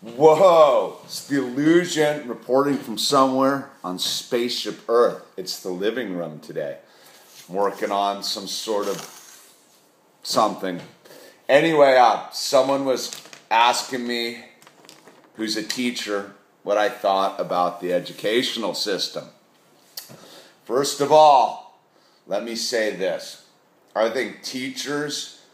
Whoa, it's the illusion reporting from somewhere on Spaceship Earth. It's the living room today. I'm working on some sort of something. Anyway, someone was asking me, who's a teacher, what I thought about the educational system. First of all, let me say this. I think teachers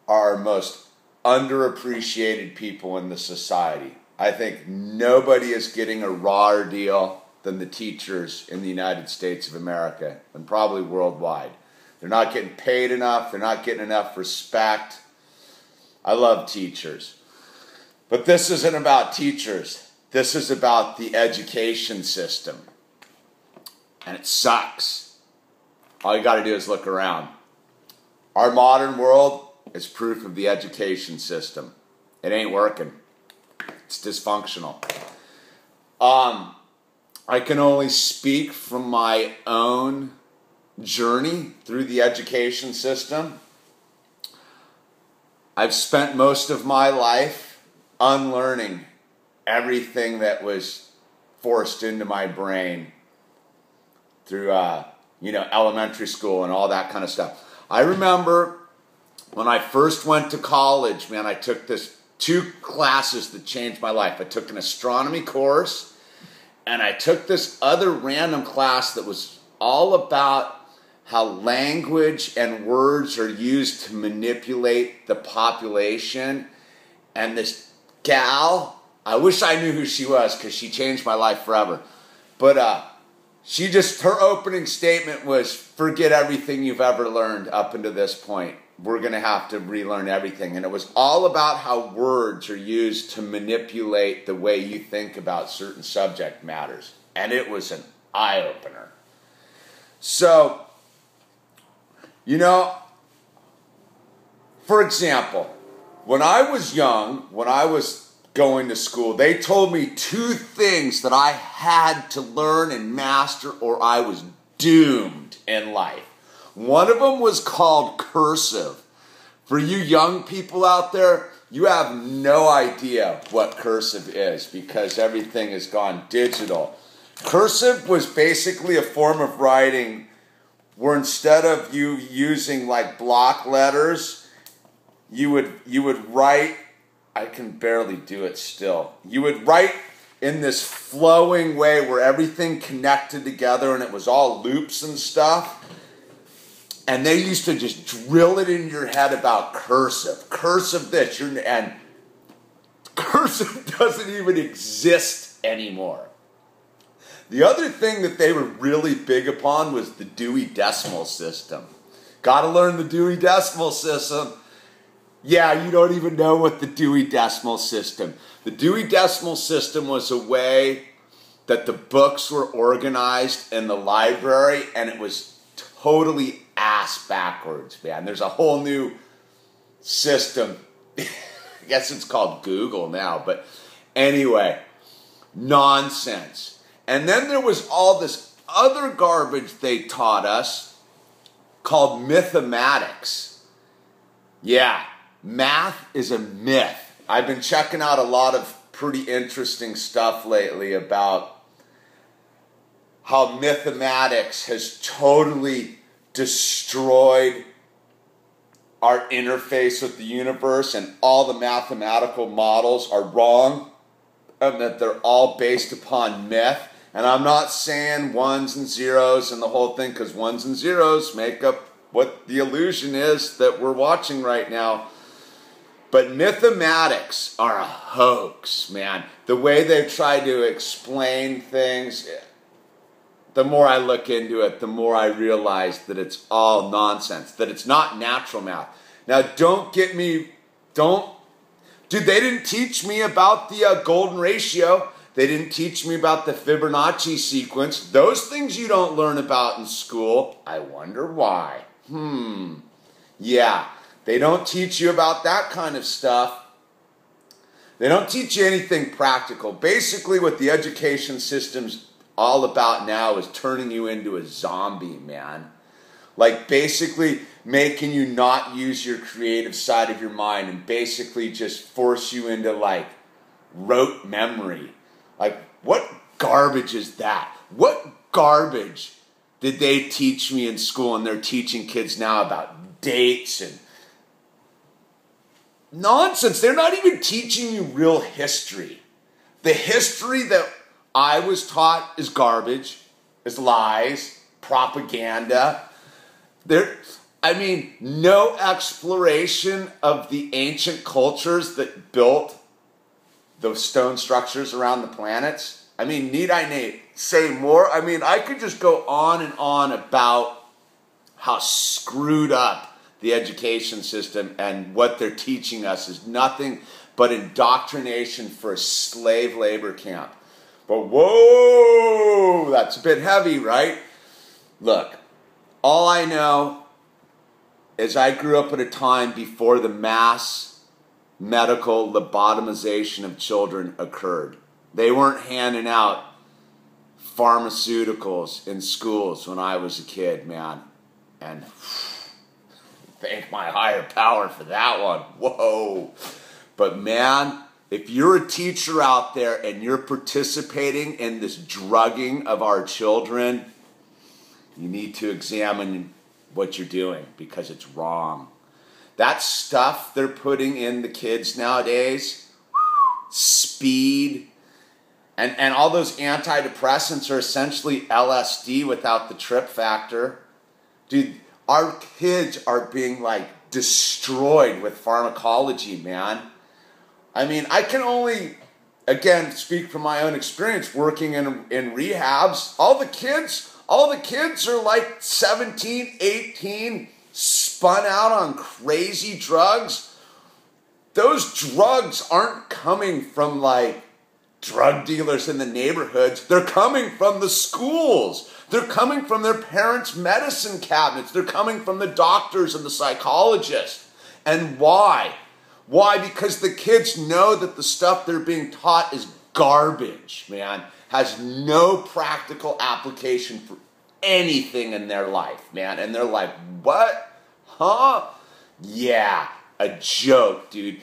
are our most underappreciated people in the society. I think nobody is getting a rawer deal than the teachers in the United States of America and probably worldwide. They're not getting paid enough. They're not getting enough respect. I love teachers. But this isn't about teachers. This is about the education system. And it sucks. All you got to do is look around. Our modern world is proof of the education system. It ain't working. It's dysfunctional. I can only speak from my own journey through the education system. I've spent most of my life unlearning everything that was forced into my brain through elementary school and all that kind of stuff. I remember when I first went to college, man, I took two classes that changed my life. I took an astronomy course, and I took this other random class that was all about how language and words are used to manipulate the population. And this gal, I wish I knew who she was because she changed my life forever. But her opening statement was, forget everything you've ever learned up until this point. We're going to have to relearn everything. And it was all about how words are used to manipulate the way you think about certain subject matters. And it was an eye-opener. So, for example, when I was young, when I was going to school, they told me two things that I had to learn and master or I was doomed in life. One of them was called Cursive. For you young people out there, you have no idea what Cursive is because everything has gone digital. Cursive was basically a form of writing where instead of you using like block letters, you would write, I can barely do it still. You would write in this flowing way where everything connected together and it was all loops and stuff. And they used to just drill it in your head about cursive. Cursive this. And cursive doesn't even exist anymore. The other thing that they were really big upon was the Dewey Decimal System. Got to learn the Dewey Decimal System. Yeah, you don't even know what the Dewey Decimal System. The Dewey Decimal System was a way that the books were organized in the library, and it was totally ass backwards, man. There's a whole new system. I guess it's called Google now, but anyway, nonsense. And then there was all this other garbage they taught us called mathematics. Yeah, math is a myth. I've been checking out a lot of pretty interesting stuff lately about how mathematics has totally destroyed our interface with the universe, and all the mathematical models are wrong, and that they're all based upon myth. And I'm not saying ones and zeros and the whole thing, because ones and zeros make up what the illusion is that we're watching right now. But mathematics are a hoax, man. The way they've tried to explain things, the more I look into it, the more I realize that it's all nonsense, that it's not natural math. Now, dude, they didn't teach me about the golden ratio. They didn't teach me about the Fibonacci sequence. Those things you don't learn about in school. I wonder why. Yeah, they don't teach you about that kind of stuff. They don't teach you anything practical. Basically, what the education system's all about now is turning you into a zombie, man. Like basically making you not use your creative side of your mind and basically just force you into like rote memory. Like, what garbage is that? What garbage did they teach me in school and they're teaching kids now about dates and nonsense? They're not even teaching you real history. The history that I was taught is garbage, is lies, propaganda. No exploration of the ancient cultures that built those stone structures around the planets. Need I say more? I could just go on and on about how screwed up the education system and what they're teaching us is nothing but indoctrination for a slave labor camp. But whoa, that's a bit heavy, right? Look, all I know is I grew up at a time before the mass medical lobotomization of children occurred. They weren't handing out pharmaceuticals in schools when I was a kid, man. And thank my higher power for that one. Whoa. But man, if you're a teacher out there and you're participating in this drugging of our children, you need to examine what you're doing because it's wrong. That stuff they're putting in the kids nowadays, speed, and all those antidepressants are essentially LSD without the trip factor. Dude, our kids are being destroyed with pharmacology, man. I can only, again, speak from my own experience working in rehabs. All the kids are 17, 18, spun out on crazy drugs. Those drugs aren't coming from drug dealers in the neighborhoods. They're coming from the schools. They're coming from their parents' medicine cabinets. They're coming from the doctors and the psychologists. And why? Why? Because the kids know that the stuff they're being taught is garbage, man. Has no practical application for anything in their life, man. And they're like, what? Huh? Yeah, a joke, dude.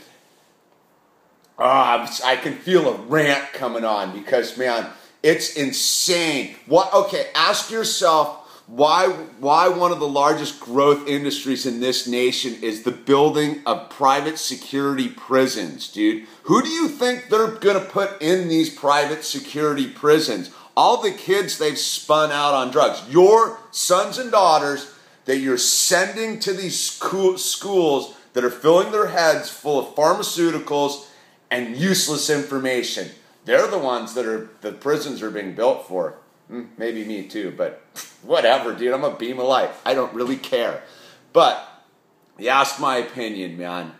I can feel a rant coming on because, man, it's insane. Ask yourself why one of the largest growth industries in this nation is the building of private security prisons, dude. Who do you think they're going to put in these private security prisons? All the kids they've spun out on drugs. Your sons and daughters that you're sending to these schools that are filling their heads full of pharmaceuticals and useless information. They're the ones that the prisons are being built for. Maybe me too, but whatever, dude. I'm a beam of light. I don't really care. But you ask my opinion, man.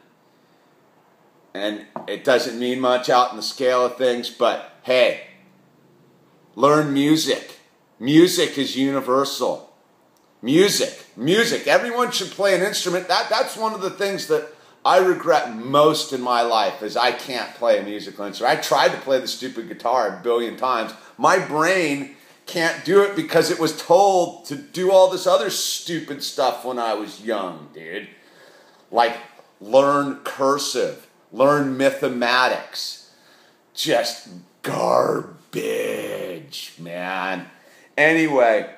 And it doesn't mean much out in the scale of things, but hey, learn music. Music is universal. Music. Everyone should play an instrument. That's one of the things that I regret most in my life is I can't play a musical instrument. I tried to play the stupid guitar a billion times. My brain can't do it because it was told to do all this other stupid stuff when I was young, dude. Learn cursive, learn mathematics. Just garbage, man. Anyway,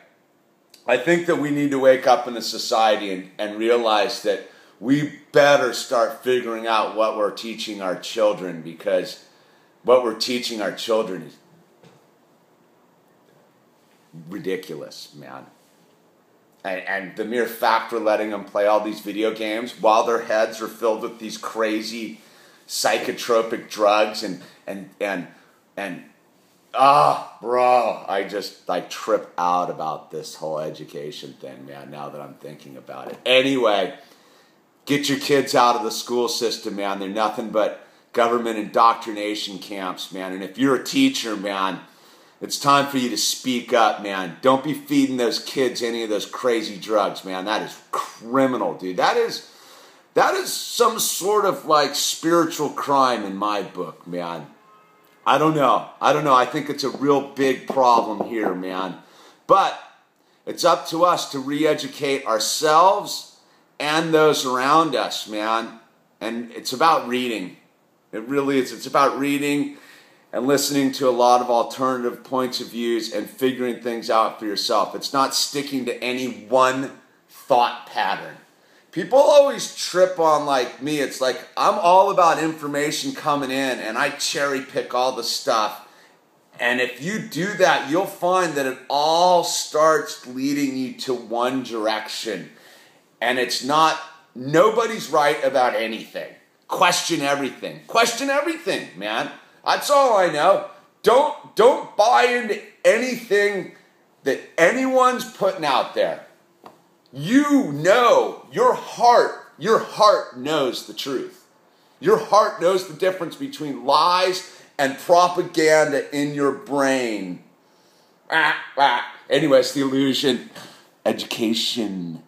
I think that we need to wake up in a society and realize that we better start figuring out what we're teaching our children, because what we're teaching our children is ridiculous, man. And the mere fact we're letting them play all these video games while their heads are filled with these crazy psychotropic drugs bro, I just trip out about this whole education thing, man, now that I'm thinking about it. Anyway, get your kids out of the school system, man. They're nothing but government indoctrination camps, man. And if you're a teacher, man, it's time for you to speak up, man. Don't be feeding those kids any of those crazy drugs, man. That is criminal, dude. That is some sort of spiritual crime in my book, man. I don't know. I think it's a real big problem here, man. But it's up to us to re-educate ourselves and those around us, man. And it's about reading. It really is. It's about reading and listening to a lot of alternative points of views and figuring things out for yourself. It's not sticking to any one thought pattern. People always trip on, like me, it's like I'm all about information coming in and I cherry pick all the stuff. And if you do that, you'll find that it all starts leading you to one direction. And it's not, nobody's right about anything. Question everything. Question everything, man. That's all I know. Don't buy into anything that anyone's putting out there. You know, your heart knows the truth. Your heart knows the difference between lies and propaganda in your brain. Anyway, it's the illusion. Education.